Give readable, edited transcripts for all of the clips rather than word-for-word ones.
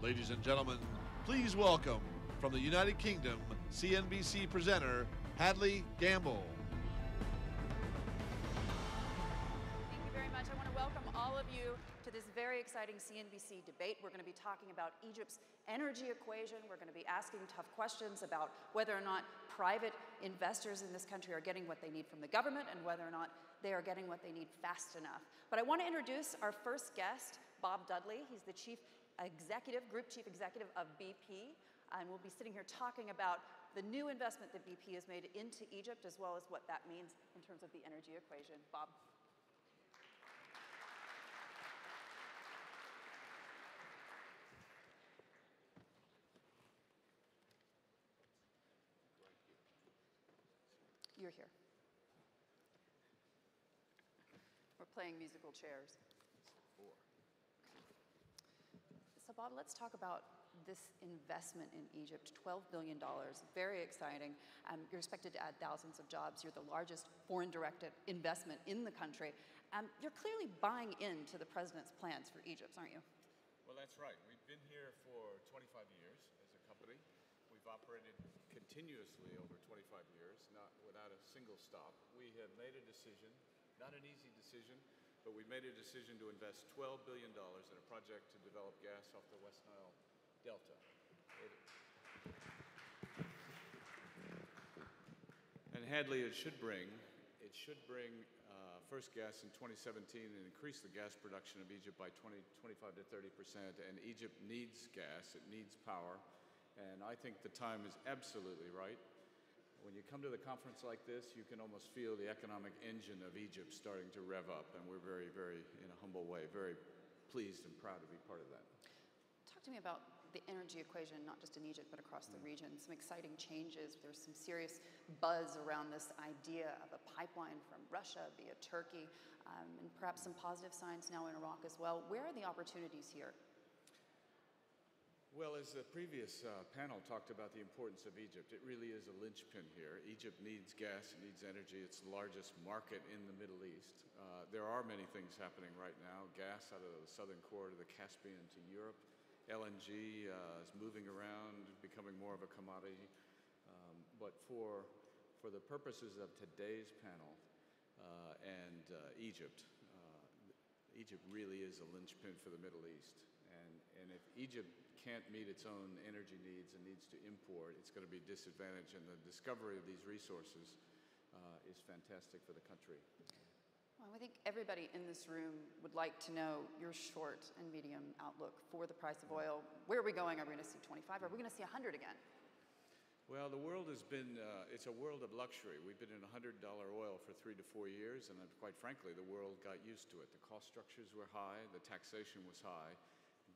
Ladies and gentlemen, please welcome from the United Kingdom, CNBC presenter, Hadley Gamble. Thank you very much. I want to welcome all of you to this very exciting CNBC debate. We're going to be talking about Egypt's energy equation. We're going to be asking tough questions about whether or not private investors in this country are getting what they need from the government and whether or not they are getting what they need fast enough. But I want to introduce our first guest, Bob Dudley. He's the Group Chief Executive of BP. And we'll be sitting here talking about the new investment that BP has made into Egypt, as well as what that means in terms of the energy equation. Bob. You're here. We're playing musical chairs. So Bob, let's talk about this investment in Egypt, $12 billion, very exciting. You're expected to add thousands of jobs. You're the largest foreign direct investment in the country. You're clearly buying into the president's plans for Egypt, aren't you? Well, that's right. We've been here for 25 years as a company. We've operated continuously over 25 years, not without a single stop. We have made a decision, not an easy decision, but we made a decision to invest $12 billion in a project to develop gas off the West Nile Delta. And Hadley, it should bring first gas in 2017 and increase the gas production of Egypt by 25 to 30%. And Egypt needs gas, it needs power. And I think the time is absolutely right. When you come to the conference like this, you can almost feel the economic engine of Egypt starting to rev up, and we're very, very, in a humble way, very pleased and proud to be part of that. Talk to me about the energy equation, not just in Egypt, but across the region. Some exciting changes. There's some serious buzz around this idea of a pipeline from Russia via Turkey, and perhaps some positive signs now in Iraq as well. Where are the opportunities here? Well, as the previous panel talked about the importance of Egypt, it really is a linchpin here. Egypt needs gas, it needs energy. It's the largest market in the Middle East. There are many things happening right now. Gas out of the southern corridor, the Caspian to Europe. LNG is moving around, becoming more of a commodity. But for the purposes of today's panel and Egypt really is a linchpin for the Middle East. And if Egypt can't meet its own energy needs and needs to import, it's going to be disadvantaged. And the discovery of these resources is fantastic for the country. Well, I think everybody in this room would like to know your short and medium outlook for the price of oil. Where are we going? Are we going to see 25? Are we going to see 100 again? Well, the world has been, it's a world of luxury. We've been in $100 oil for 3 to 4 years, and quite frankly, the world got used to it. The cost structures were high, the taxation was high.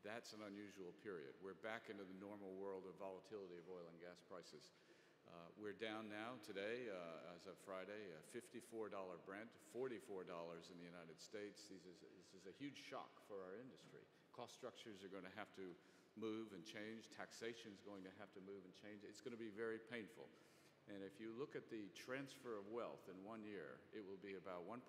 That's an unusual period. We're back into the normal world of volatility of oil and gas prices. We're down now today, as of Friday, $54 Brent, $44 in the United States. This is a huge shock for our industry. Cost structures are going to have to move and change. Taxation is going to have to move and change. It's going to be very painful. And if you look at the transfer of wealth in 1 year, it will be about $1.6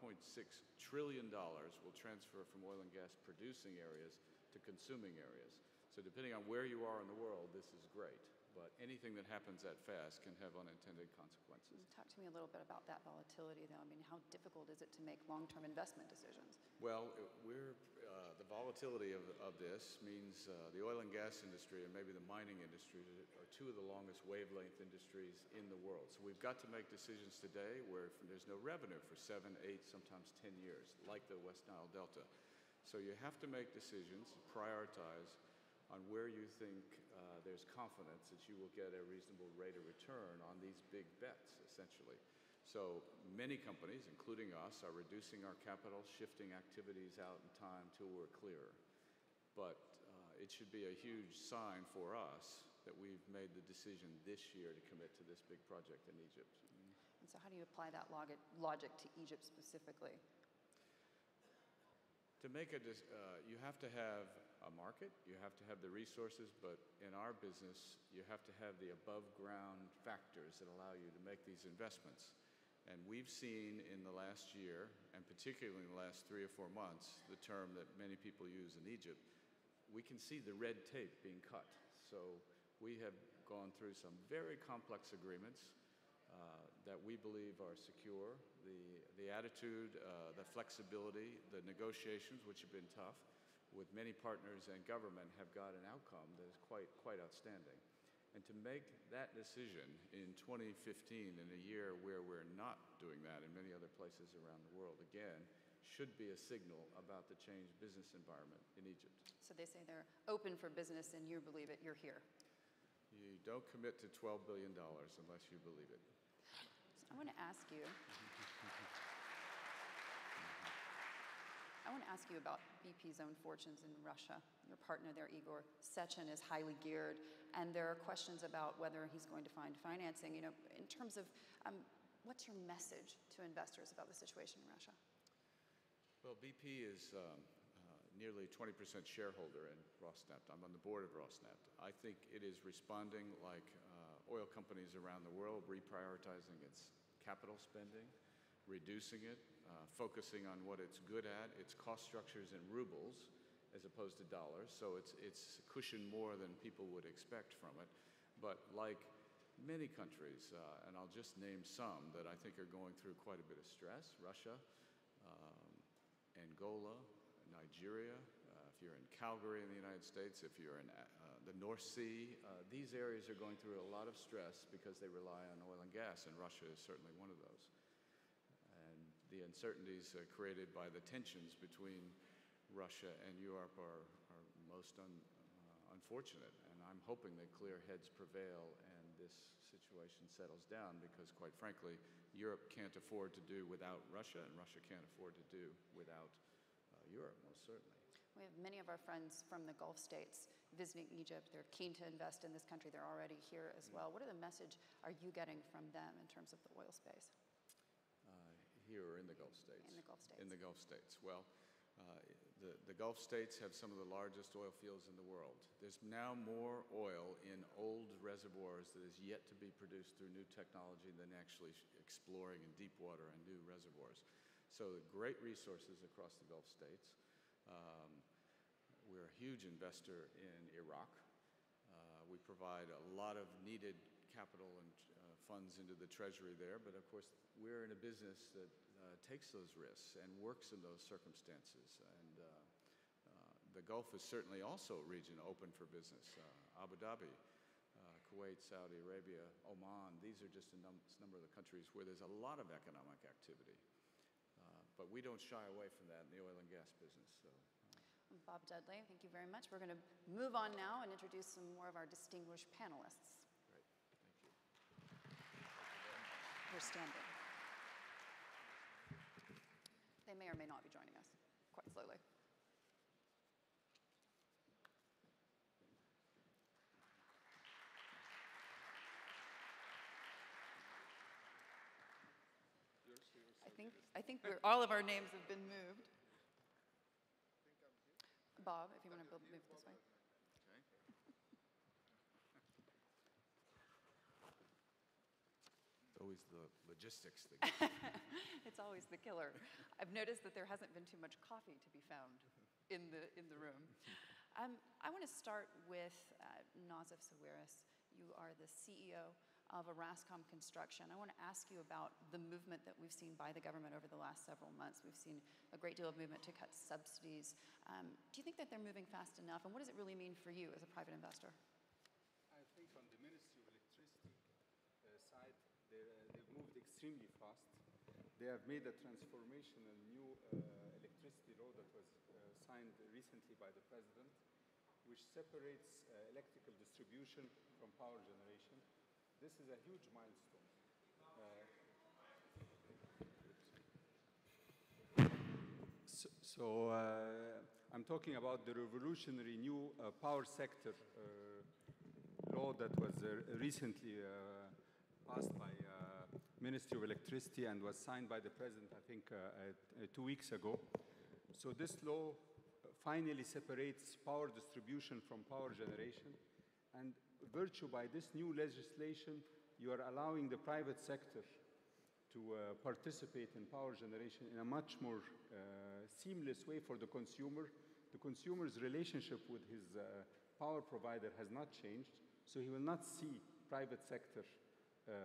trillion will transfer from oil and gas producing areas to consuming areas. So depending on where you are in the world, this is great. But anything that happens that fast can have unintended consequences. Talk to me a little bit about that volatility, though. I mean, how difficult is it to make long-term investment decisions? Well, the volatility of this means the oil and gas industry and maybe the mining industry are two of the longest wavelength industries in the world. So we've got to make decisions today where there's no revenue for 7, 8, sometimes 10 years, like the West Nile Delta. So you have to make decisions, prioritize on where you think there's confidence that you will get a reasonable rate of return on these big bets, essentially. So many companies, including us, are reducing our capital, shifting activities out in time till we're clearer. But it should be a huge sign for us that we've made the decision this year to commit to this big project in Egypt. And so how do you apply that logic to Egypt specifically? To make you have to have a market, you have to have the resources, but in our business, you have to have the above-ground factors that allow you to make these investments. And we've seen in the last year, and particularly in the last 3 or 4 months, the term that many people use in Egypt, we can see the red tape being cut. So we have gone through some very complex agreements that we believe are secure. The attitude, the flexibility, the negotiations, which have been tough, with many partners and government, have got an outcome that is quite outstanding. And to make that decision in 2015, in a year where we're not doing that in many other places around the world, again, should be a signal about the changed business environment in Egypt. So they say they're open for business, and you believe it. You're here. You don't commit to $12 billion unless you believe it. So I want to ask you. I want to ask you about BP's own fortunes in Russia. Your partner there, Igor Sechin, is highly geared, and there are questions about whether he's going to find financing. You know, in terms of, what's your message to investors about the situation in Russia? Well, BP is nearly 20% shareholder in Rosneft. I'm on the board of Rosneft. I think it is responding like oil companies around the world, reprioritizing its capital spending, reducing it, focusing on what it's good at, its cost structures in rubles as opposed to dollars. So it's cushioned more than people would expect from it. But like many countries, and I'll just name some that I think are going through quite a bit of stress: Russia, Angola, Nigeria, if you're in Calgary in the United States, if you're in the North Sea, these areas are going through a lot of stress because they rely on oil and gas, and Russia is certainly one of those. And the uncertainties created by the tensions between Russia and Europe are most unfortunate, and I'm hoping that clear heads prevail and this situation settles down, because quite frankly, Europe can't afford to do without Russia, and Russia can't afford to do without Europe, most certainly. We have many of our friends from the Gulf states visiting Egypt. They're keen to invest in this country. They're already here as well. What are the message are you getting from them in terms of the oil space? Here or in the Gulf states? In the Gulf states. In the Gulf states. Well, the Gulf states have some of the largest oil fields in the world. There's now more oil in old reservoirs that is yet to be produced through new technology than actually exploring in deep water and new reservoirs. So great resources across the Gulf states. We're a huge investor in Iraq. We provide a lot of needed capital and funds into the treasury there, but of course we're in a business that takes those risks and works in those circumstances. And the Gulf is certainly also a region open for business. Abu Dhabi, Kuwait, Saudi Arabia, Oman, these are just a number of the countries where there's a lot of economic activity. But we don't shy away from that in the oil and gas business. So. Bob Dudley, thank you very much. We're going to move on now and introduce some more of our distinguished panelists. Great, thank you. We're standing. They may or may not be joining us, quite slowly. I think all of our names have been moved. Bob, if you want to move this way. Okay. Always the logistics thing. It's always the killer. I've noticed that there hasn't been too much coffee to be found in the room. I want to start with Nazif Sawiris. You are the CEO of Orascom Construction. I want to ask you about the movement that we've seen by the government over the last several months. We've seen a great deal of movement to cut subsidies. Do you think that they're moving fast enough, and what does it really mean for you as a private investor? I think on the Ministry of Electricity side, they've moved extremely fast. They have made a transformational new electricity law that was signed recently by the President, which separates electrical distribution from power generation. This is a huge milestone. I'm talking about the revolutionary new power sector law that was recently passed by Ministry of Electricity and was signed by the President, I think, 2 weeks ago. So this law finally separates power distribution from power generation, and virtue by this new legislation, you are allowing the private sector to participate in power generation in a much more seamless way for the consumer the consumer's relationship with his power provider has not changed, so he will not see private sector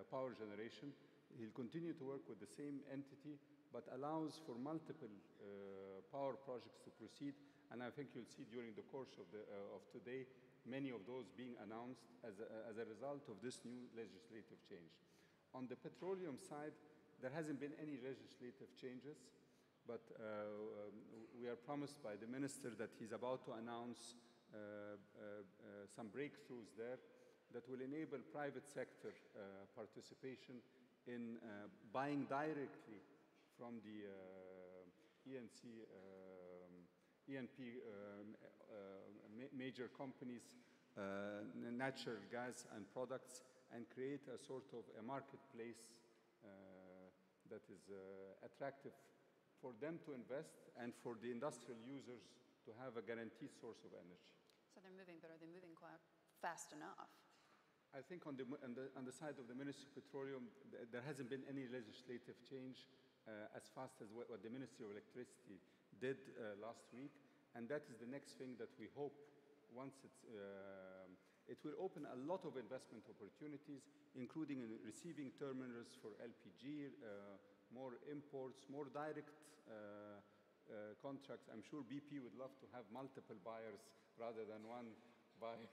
power generation. He'll continue to work with the same entity, but allows for multiple power projects to proceed. And I think you'll see during the course of today, many of those being announced as a result of this new legislative change. On the petroleum side, there hasn't been any legislative changes, but we are promised by the minister that he's about to announce some breakthroughs there that will enable private sector participation in buying directly from the E&P major companies, natural gas and products, and create a sort of a marketplace that is attractive for them to invest and for the industrial users to have a guaranteed source of energy. So they're moving, but are they moving quite fast enough? I think on the side of the Ministry of Petroleum, there hasn't been any legislative change as fast as what the Ministry of Electricity did last week. And that is the next thing that we hope once it will open a lot of investment opportunities, including in receiving terminals for LPG, more imports, more direct contracts. I'm sure BP would love to have multiple buyers rather than one buyer.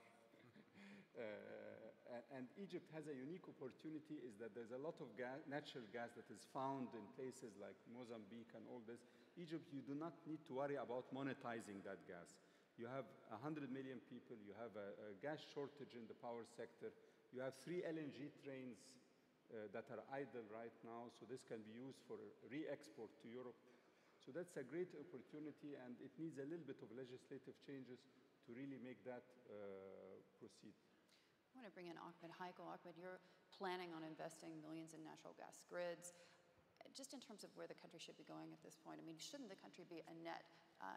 And Egypt has a unique opportunity is that there's a lot of natural gas that is found in places like Mozambique and all this. Egypt, you do not need to worry about monetizing that gas. You have 100 million people, you have a gas shortage in the power sector, you have 3 LNG trains that are idle right now, so this can be used for re-export to Europe. So that's a great opportunity, and it needs a little bit of legislative changes to really make that proceed. I want to bring in Ahmed Haikal. Ahmed, you're planning on investing millions in natural gas grids. Just in terms of where the country should be going at this point, I mean, shouldn't the country be a net,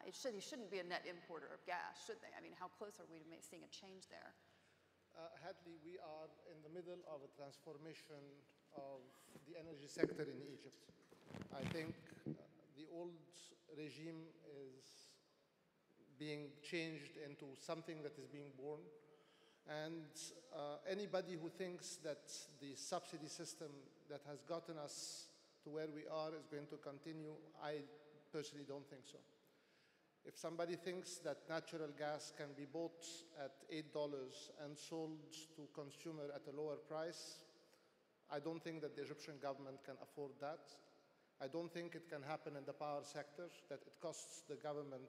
you shouldn't be a net importer of gas, should they? I mean, how close are we to seeing a change there? Hadley, we are in the middle of a transformation of the energy sector in Egypt. I think the old regime is being changed into something that is being born. And anybody who thinks that the subsidy system that has gotten us to where we are is going to continue, I personally don't think so. If somebody thinks that natural gas can be bought at $8 and sold to consumer at a lower price, I don't think that the Egyptian government can afford that. I don't think it can happen in the power sector, that it costs the government,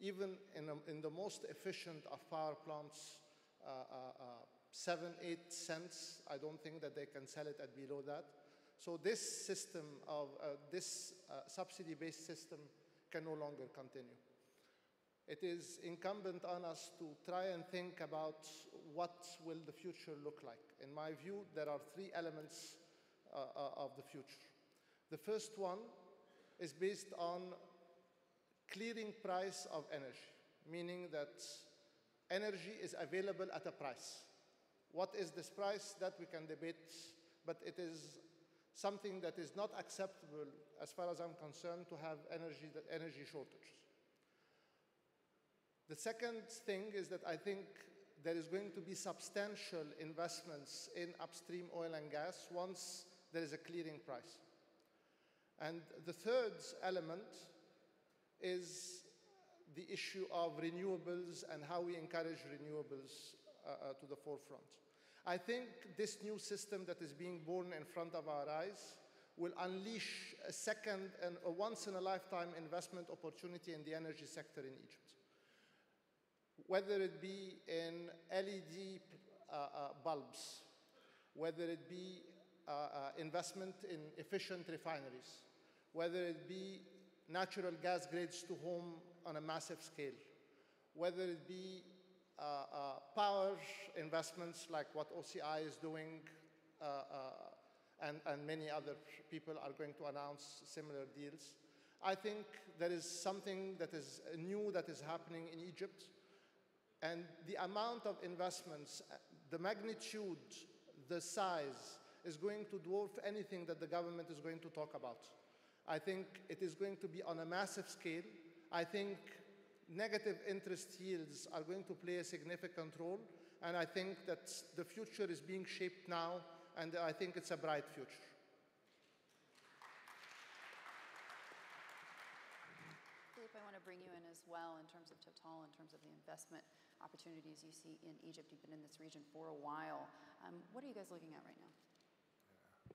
even in the most efficient of power plants, 7, 8 cents. I don't think that they can sell it at below that. So this system of this subsidy-based system can no longer continue. It is incumbent on us to try and think about what will the future look like. In my view, there are 3 elements of the future. The first one is based on clearing price of energy, meaning that energy is available at a price. What is this price? That we can debate, but it is something that is not acceptable, as far as I'm concerned, to have energy shortages. The second thing is that I think there is going to be substantial investments in upstream oil and gas once there is a clearing price. And the third element is the issue of renewables and how we encourage renewables to the forefront. I think this new system that is being born in front of our eyes will unleash a second and a once-in-a-lifetime investment opportunity in the energy sector in Egypt. Whether it be in LED bulbs, whether it be investment in efficient refineries, whether it be natural gas grids to home on a massive scale, whether it be power investments like what OCI is doing, and many other people are going to announce similar deals. I think there is something that is new that is happening in Egypt, and the amount of investments, the magnitude, the size is going to dwarf anything that the government is going to talk about. I think it is going to be on a massive scale. I think negative interest yields are going to play a significant role. And I think that the future is being shaped now, and I think it's a bright future. Philippe, I want to bring you in as well in terms of Total, in terms of the investment opportunities you see in Egypt. You've been in this region for a while. What are you guys looking at right now?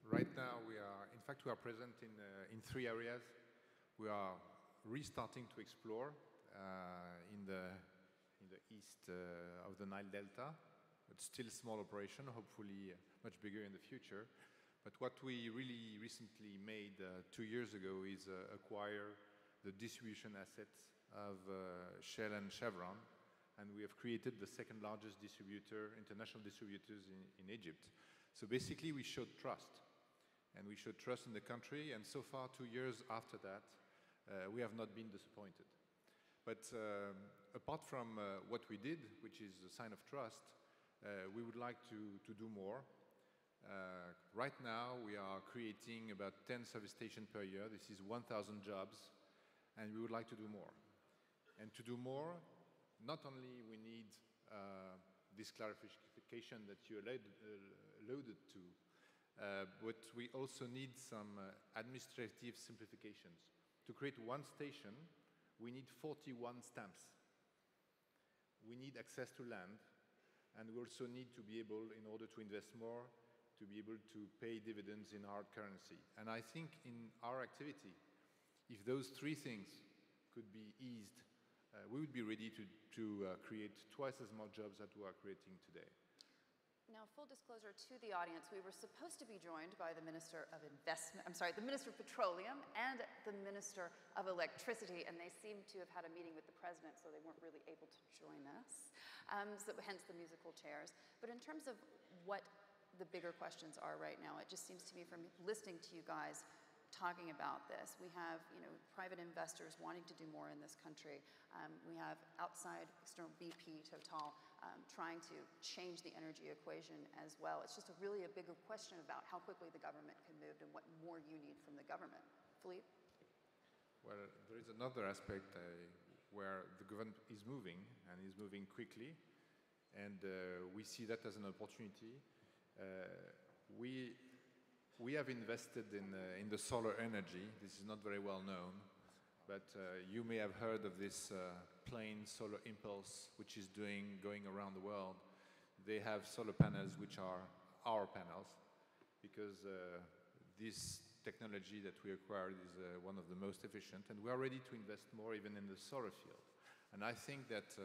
Right now, we are present in 3 areas. We are restarting to explore in the east of the Nile Delta. It's still a small operation, hopefully much bigger in the future. But what we really recently made 2 years ago is acquire the distribution assets of Shell and Chevron, and we have created the second largest international distributors in Egypt. So basically, we showed trust, and we showed trust in the country, and so far, 2 years after that, we have not been disappointed. But apart from what we did, which is a sign of trust, we would like to do more. Right now, we are creating about 10 service stations per year. This is 1,000 jobs, and we would like to do more. And to do more, not only we need this clarification that you alluded to, but we also need some administrative simplifications. To create one station, we need 41 stamps. We need access to land, and we also need to be able, in order to invest more, to be able to pay dividends in hard currency. And I think in our activity, if those 3 things could be eased, we would be ready to create twice as much jobs that we are creating today. Now, full disclosure to the audience, we were supposed to be joined by the Minister of the Minister of Petroleum and the Minister of Electricity, and they seem to have had a meeting with the President, so they weren't really able to join us, so hence the musical chairs. But in terms of what the bigger questions are right now, it just seems to me from listening to you guys talking about this, we have private investors wanting to do more in this country. We have outside external BP, Total, trying to change the energy equation as well. It's just really a bigger question about how quickly the government can move and what more you need from the government. Philippe? Well, there is another aspect where the government is moving, and is moving quickly, and we see that as an opportunity. We have invested in the solar energy. This is not very well known, but you may have heard of this plane, Solar Impulse, which is going around the world. They have solar panels which are our panels, because this technology that we acquired is one of the most efficient, and we are ready to invest more even in the solar field. And I think that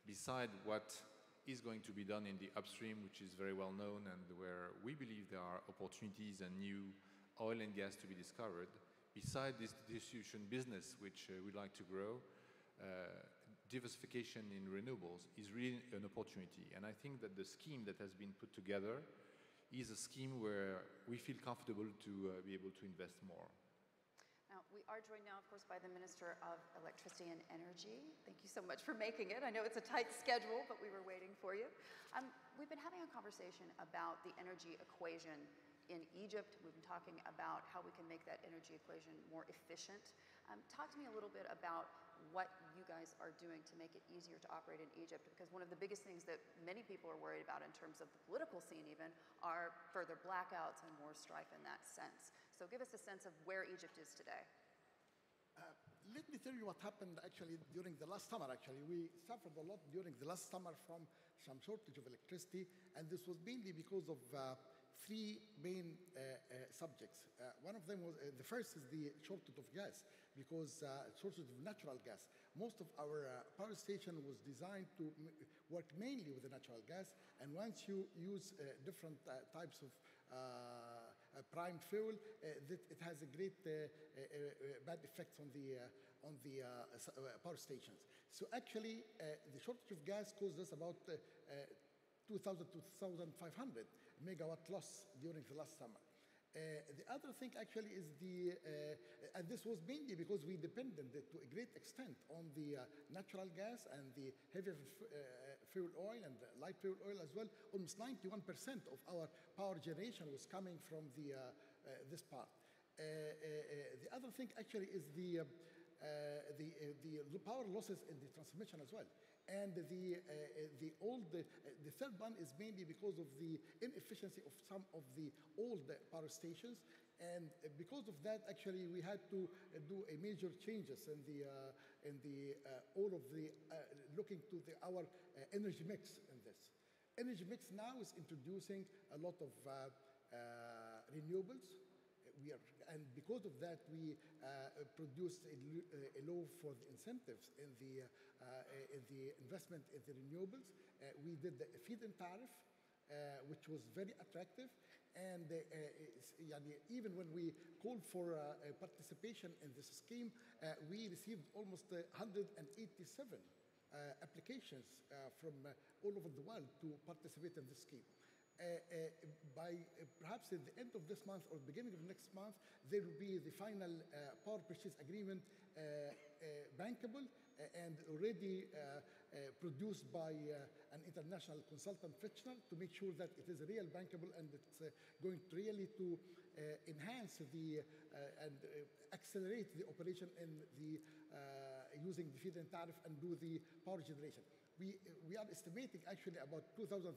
beside what is going to be done in the upstream, which is very well known, and where we believe there are opportunities and new oil and gas to be discovered, beside this distribution business, which we'd like to grow, diversification in renewables is really an opportunity. And I think that the scheme that has been put together is a scheme where we feel comfortable to be able to invest more. Now, we are joined now, of course, by the Minister of Electricity and Energy. Thank you so much for making it. I know it's a tight schedule, but we were waiting for you. We've been having a conversation about the energy equation in Egypt. We've been talking about how we can make that energy equation more efficient. Talk to me a little bit about what you guys are doing to make it easier to operate in Egypt, because one of the biggest things that many people are worried about in terms of the political scene even are further blackouts and more strife in that sense. So give us a sense of where Egypt is today. Let me tell you what happened actually during the last summer. Actually, we suffered a lot during the last summer from some shortage of electricity, and this was mainly because of 3 main subjects. One of them was, the first is the shortage of gas, because shortage of natural gas. Most of our power station was designed to work mainly with the natural gas, and once you use different types of prime fuel, it has a great bad effects on the power stations. So actually, the shortage of gas caused us about 2,000 to 2,500 megawatt loss during the last summer. The other thing actually is and this was mainly because we depended to a great extent on the natural gas and the heavy fuel oil and the light fuel oil as well. Almost 91% of our power generation was coming from this part. The other thing actually is the power losses in the transmission as well. And the third one is mainly because of the inefficiency of some of the old power stations. And because of that, actually, we had to do a major changes in all of the looking to our energy mix in this. Energy mix now is introducing a lot of renewables. And because of that, we produced a law for the incentives in the investment in the renewables. We did the feed-in tariff, which was very attractive. And even when we called for participation in this scheme, we received almost 187 applications from all over the world to participate in this scheme. By perhaps at the end of this month or beginning of next month, there will be the final power purchase agreement bankable and already produced by an international consultant, Fitchner, to make sure that it is real bankable and it's going to really to enhance and accelerate the operation in the using the feed-in tariff and do the power generation. We are estimating actually about 2,300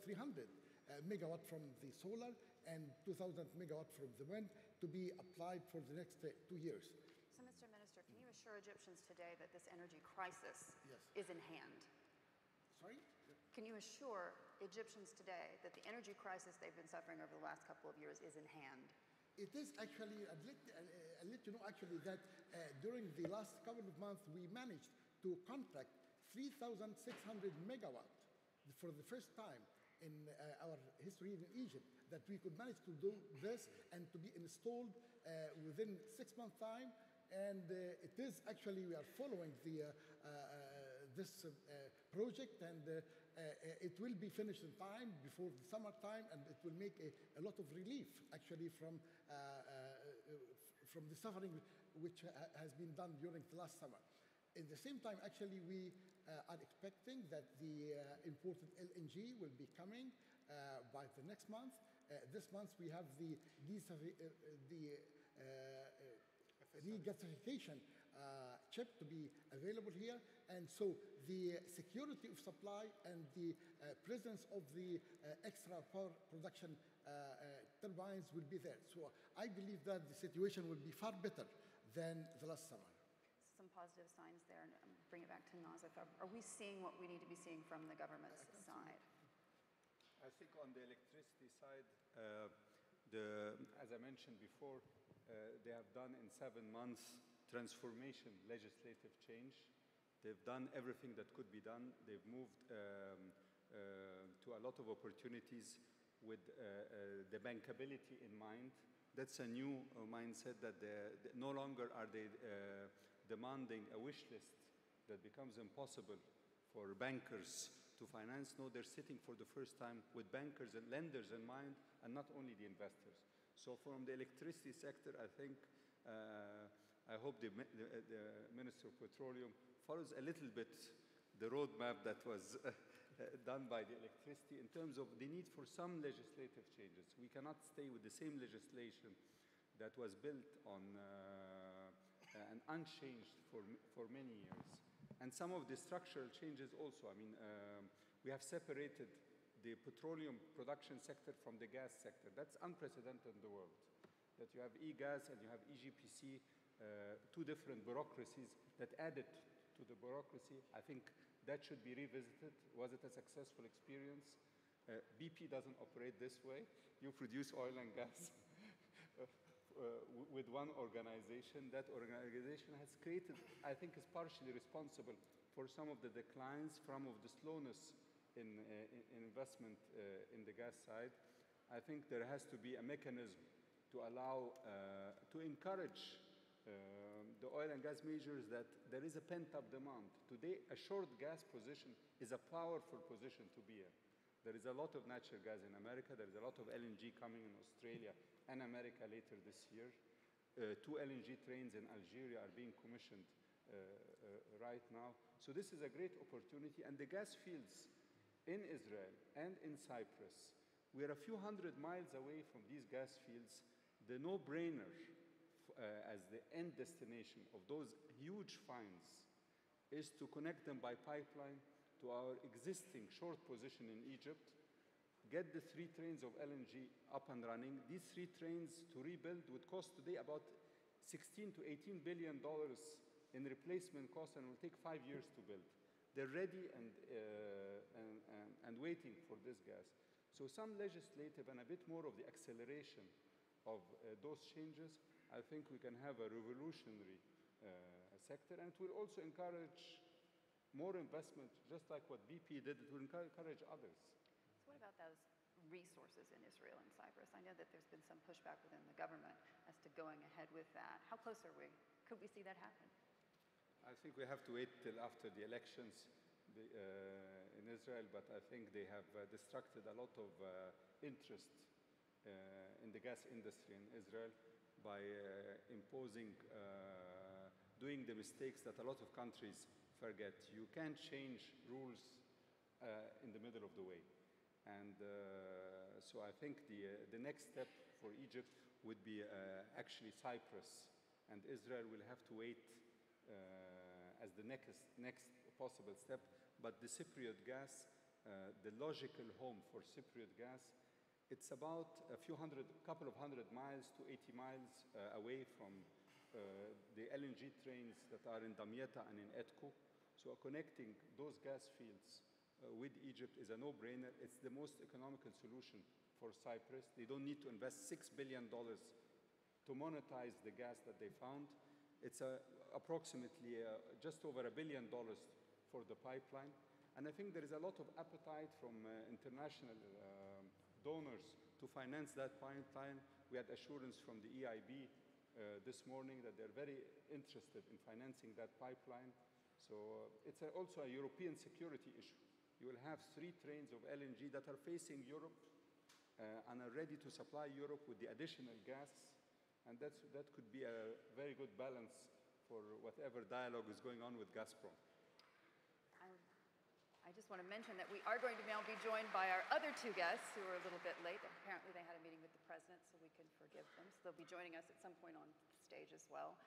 megawatt from the solar and 2,000 megawatt from the wind to be applied for the next 2 years. So, Mr. Minister, can you assure Egyptians today that this energy crisis is in hand? Sorry? Can you assure Egyptians today that the energy crisis they've been suffering over the last couple of years is in hand? It is actually, I'll let you know actually that during the last couple of months, we managed to contract 3,600 megawatt for the first time in our history in Egypt, that we could manage to do this and to be installed within 6 months' time. And it is actually, we are following this project, and it will be finished in time before the summertime, and it will make a lot of relief actually from the suffering which has been done during the last summer. At the same time, actually, we are expecting that the imported LNG will be coming by the next month. This month, we have the regasification chip to be available here. And so the security of supply and the presence of the extra power production turbines will be there. So I believe that the situation will be far better than the last summer. Some positive signs there, and bring it back to Nazif. Are we seeing what we need to be seeing from the government's side? I think on the electricity side, as I mentioned before, they have done in 7 months transformation legislative change. They've done everything that could be done. They've moved to a lot of opportunities with the bankability in mind. That's a new mindset that no longer are they demanding a wish list that becomes impossible for bankers to finance. No, they're sitting for the first time with bankers and lenders in mind, and not only the investors. So from the electricity sector, I think, I hope the Minister of Petroleum follows a little bit the roadmap that was done by the electricity in terms of the need for some legislative changes. We cannot stay with the same legislation that was built on and unchanged for many years. And some of the structural changes also, I mean, we have separated the petroleum production sector from the gas sector. That's unprecedented in the world, that you have EGAS and you have EGPC, two different bureaucracies that added to the bureaucracy. I think that should be revisited. Was it a successful experience? BP doesn't operate this way. You produce oil and gas with one organization. That organization has created, I think, is partially responsible for some of the declines, some of the slowness in investment in the gas side. I think there has to be a mechanism to allow, to encourage the oil and gas majors that there is a pent-up demand. Today, a short gas position is a powerful position to be in. There is a lot of natural gas in America. There is a lot of LNG coming in Australia and America later this year. 2 LNG trains in Algeria are being commissioned right now. So this is a great opportunity. And the gas fields in Israel and in Cyprus, we are a few hundred miles away from these gas fields. The no-brainer as the end destination of those huge finds is to connect them by pipeline to our existing short position in Egypt, get the 3 trains of LNG up and running. These 3 trains to rebuild would cost today about $16 to $18 billion in replacement costs and will take 5 years to build. They're ready and waiting for this gas. So some legislative and a bit more of the acceleration of those changes, I think we can have a revolutionary sector, and it will also encourage more investment, just like what BP did. It will encourage others. So what about those resources in Israel and Cyprus? I know that there's been some pushback within the government as to going ahead with that. How close are we? Could we see that happen? I think we have to wait till after the elections in Israel, but I think they have distracted a lot of interest in the gas industry in Israel by imposing, doing the mistakes that a lot of countries forget. You can't change rules in the middle of the way. And so I think the next step for Egypt would be actually Cyprus, and Israel will have to wait as the next possible step. But the Cypriot gas, the logical home for Cypriot gas, it's about a couple of hundred miles to 80 miles away from the LNG trains that are in Damietta and in Edku. So connecting those gas fields with Egypt is a no-brainer. It's the most economical solution for Cyprus. They don't need to invest $6 billion to monetize the gas that they found. It's approximately just over $1 billion for the pipeline. And I think there is a lot of appetite from international donors to finance that pipeline. We had assurance from the EIB this morning that they're very interested in financing that pipeline. So it's also a European security issue. You will have 3 trains of LNG that are facing Europe and are ready to supply Europe with the additional gas. And that could be a very good balance for whatever dialogue is going on with Gazprom. I just want to mention that we are going to now be joined by our other 2 guests who are a little bit late. Apparently they had a meeting with the president, so we can forgive them. So they'll be joining us at some point on stage as well.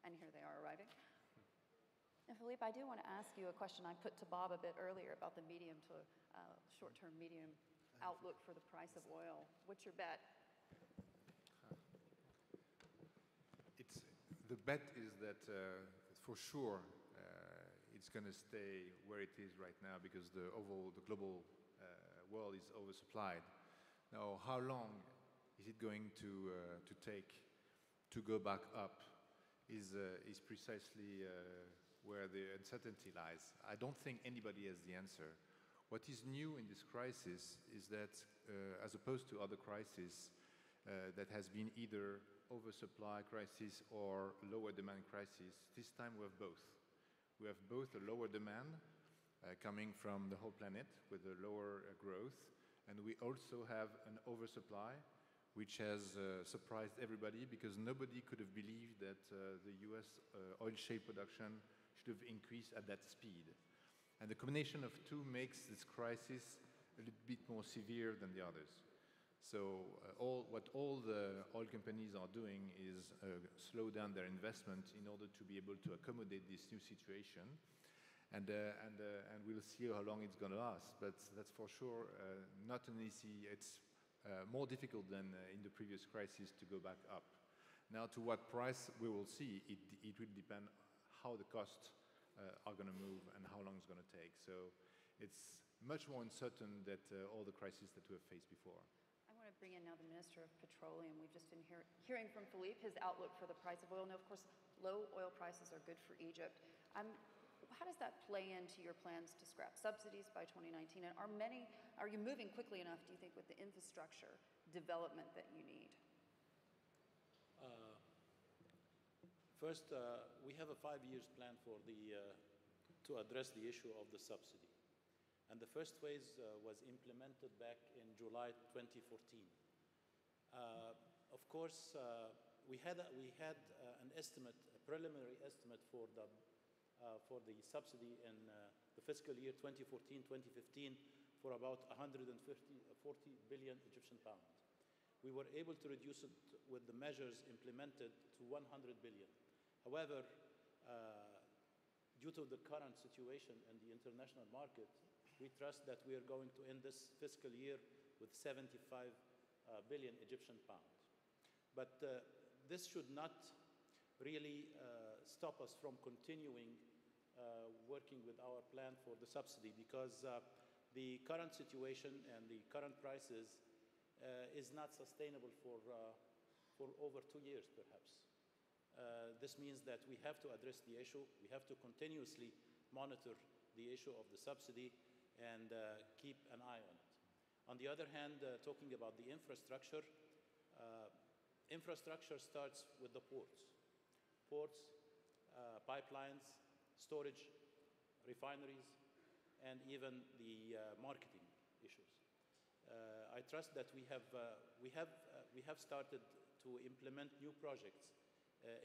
And here they are arriving. And Philippe, I do want to ask you a question I put to Bob a bit earlier about the medium to short-term medium outlook for the price of oil. What's your bet? The bet is that for sure it's going to stay where it is right now because the global world is oversupplied. Now, how long is it going to take to go back up is precisely where the uncertainty lies. I don't think anybody has the answer. What is new in this crisis is that, as opposed to other crises that has been either oversupply crisis or lower demand crisis, this time we have both. We have both a lower demand coming from the whole planet with a lower growth, and we also have an oversupply which has surprised everybody because nobody could have believed that the US oil shale production should have increased at that speed. And the combination of 2 makes this crisis a little bit more severe than the others. So what all the oil companies are doing is slow down their investment in order to be able to accommodate this new situation. And we'll see how long it's going to last. But that's for sure not an easy, it's more difficult than in the previous crisis to go back up. Now, to what price we will see, it will depend how the costs are going to move and how long it's going to take. So it's much more uncertain than all the crises that we have faced before. I want to bring in now the Minister of Petroleum. We've just been hearing from Philippe his outlook for the price of oil. Now, of course, low oil prices are good for Egypt. How does that play into your plans to scrap subsidies by 2019? And are you moving quickly enough, do you think, with the infrastructure development that you need? First, we have a 5-year plan for to address the issue of the subsidy. And the first phase was implemented back in July 2014. Of course, we had an estimate, a preliminary estimate for the subsidy in the fiscal year 2014-2015 for about 40 billion Egyptian pounds. we were able to reduce it with the measures implemented to 100 billion. However, due to the current situation in the international market, we trust that we are going to end this fiscal year with 75 billion Egyptian pounds. But this should not really stop us from continuing working with our plan for the subsidy, because the current situation and the current prices is not sustainable for over 2 years, perhaps. This means that we have to address the issue. We have to continuously monitor the issue of the subsidy and keep an eye on it. On the other hand, talking about the infrastructure, infrastructure starts with the ports. Ports, pipelines, storage, refineries, and even the marketing issues. I trust that we have started to implement new projects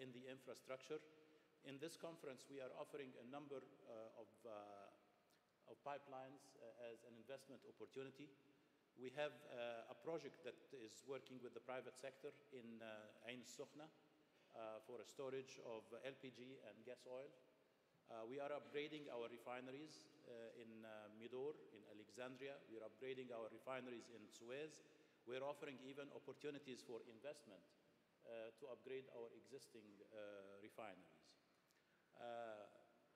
in the infrastructure. In this conference, we are offering a number of pipelines as an investment opportunity. We have a project that is working with the private sector in Ain al-Sukhna for a storage of LPG and gas oil. We are upgrading our refineries in Midor, in Alexandria. We are upgrading our refineries in Suez. We're offering even opportunities for investment to upgrade our existing refineries.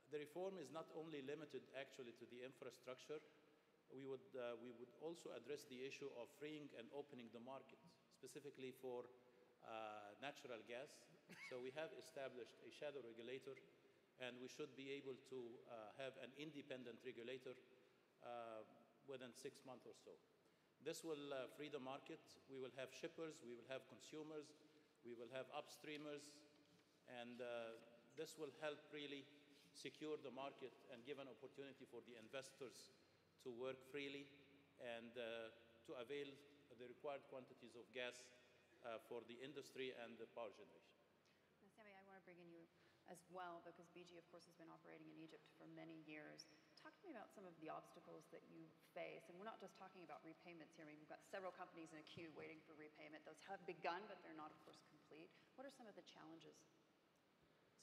The reform is not only limited actually to the infrastructure. We would also address the issue of freeing and opening the market, specifically for natural gas. So we have established a shadow regulator, and we should be able to have an independent regulator within 6 months or so. This will free the market. We will have shippers, we will have consumers, we will have upstreamers, and this will help really secure the market and give an opportunity for the investors to work freely and to avail the required quantities of gas for the industry and the power generation. Now, Sami, I want to bring in you as well, because BG, of course, has been operating in Egypt for many years. Talk to me about some of the obstacles that you face. And we're not just talking about repayments here. I mean, we've got several companies in a queue waiting for repayment. Those have begun, but they're not, of course, complete. What are some of the challenges?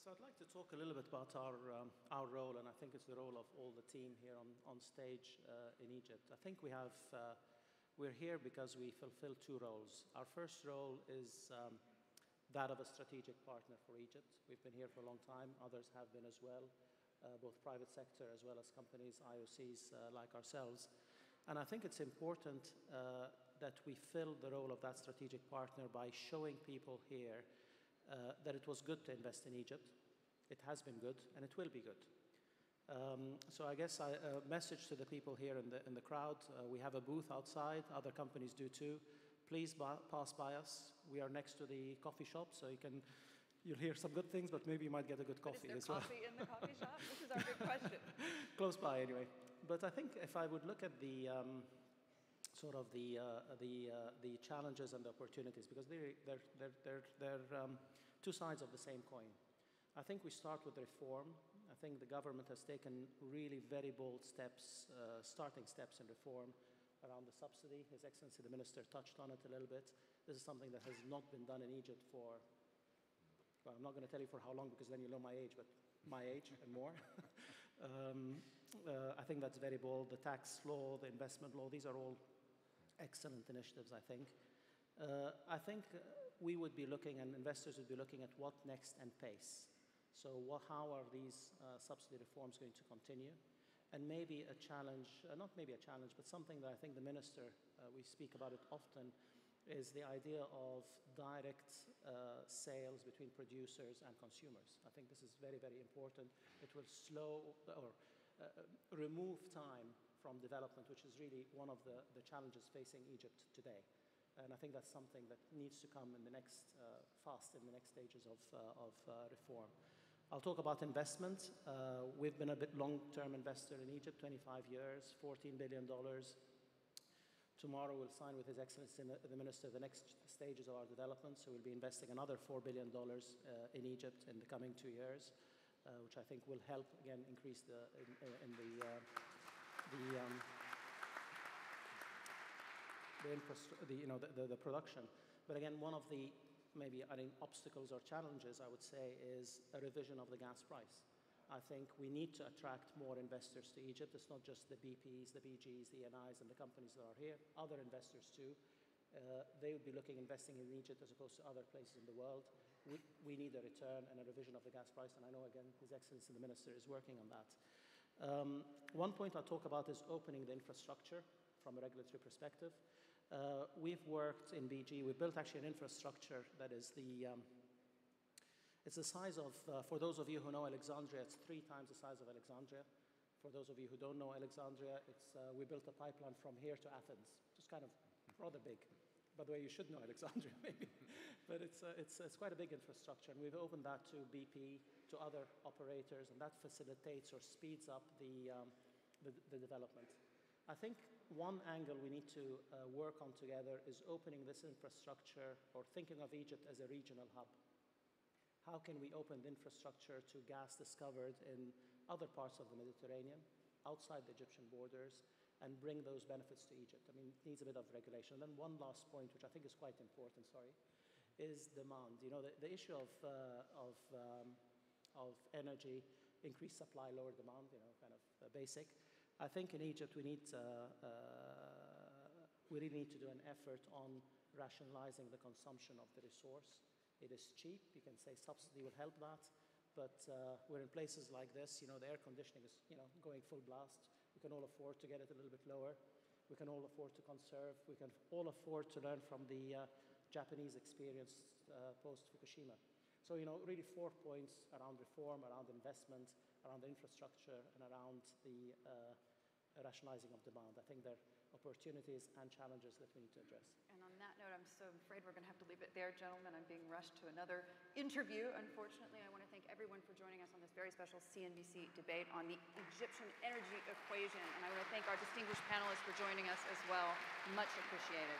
So I'd like to talk a little bit about our role, and I think it's the role of all the team here on stage in Egypt. I think we're here because we fulfill two roles. Our first role is that of a strategic partner for Egypt. We've been here for a long time. Others have been as well, both private sector as well as companies, IOCs like ourselves. And I think it's important that we fill the role of that strategic partner by showing people here that it was good to invest in Egypt. It has been good, and it will be good. So I guess a message to the people here in the crowd. We have a booth outside. Other companies do too. Please pass by us. We are next to the coffee shop, so you'll hear some good things, but maybe you might get a good coffee as well. Is there coffee in the coffee shop? This is our big question. Close by, anyway. But I think if I would look at the sort of the challenges and the opportunities, because they're two sides of the same coin. I think we start with reform. I think the government has taken really very bold steps, starting steps in reform around the subsidy. His Excellency the Minister touched on it a little bit. This is something that has not been done in Egypt for, well, I'm not going to tell you for how long, because then you'll know my age, but my age and more. I think that's very bold. The tax law, the investment law, these are all excellent initiatives, I think. I think we would be looking, and investors would be looking at what next and pace. So how are these subsidy reforms going to continue? And maybe a challenge, not maybe a challenge, but something that I think the Minister, we speak about it often, is the idea of direct sales between producers and consumers. I think this is very, very important. It will slow or remove time from development, which is really one of the challenges facing Egypt today. And I think that's something that needs to come in the next, fast in the next stages of reform. I'll talk about investment. We've been a bit long-term investor in Egypt, 25 years, $14 billion. Tomorrow we'll sign with His Excellency the Minister the next stages of our development, so we'll be investing another $4 billion in Egypt in the coming 2 years, which I think will help, again, increase the production. But again, one of the maybe obstacles or challenges, I would say, is a revision of the gas price. I think we need to attract more investors to Egypt. It's not just the BPs, the BGs, the ENIs, and the companies that are here, other investors too. They would be investing in Egypt as opposed to other places in the world. We need a return and a revision of the gas price, and I know, again, His Excellency the Minister is working on that. One point I'll talk about is opening the infrastructure from a regulatory perspective. We've worked in BG, we built actually an infrastructure that is it's the size of, for those of you who know Alexandria, it's 3 times the size of Alexandria. For those of you who don't know Alexandria, we built a pipeline from here to Athens, just kind of rather big. By the way, you should know Alexandria maybe, but it's quite a big infrastructure, and we've opened that to BP, to other operators, and that facilitates or speeds up the development. I think one angle we need to work on together is opening this infrastructure or thinking of Egypt as a regional hub. How can we open the infrastructure to gas discovered in other parts of the Mediterranean, outside the Egyptian borders, and bring those benefits to Egypt? I mean, it needs a bit of regulation. And then one last point, which I think is quite important, is demand. You know, the issue of energy, increased supply, lower demand, you know, kind of basic. I think in Egypt we really need to do an effort on rationalizing the consumption of the resource. It is cheap. You can say subsidy will help that, but we're in places like this. You know, the air conditioning is going full blast. We can all afford to get it a little bit lower. We can all afford to conserve. We can all afford to learn from the Japanese experience post Fukushima. So really 4 points around reform, around investment, around the infrastructure, and around the rationalizing of demand. I think there are opportunities and challenges that we need to address. And on that note, I'm so afraid we're going to have to leave it there, gentlemen. I'm being rushed to another interview, unfortunately. I want to thank everyone for joining us on this very special CNBC debate on the Egyptian energy equation. And I want to thank our distinguished panelists for joining us as well. Much appreciated.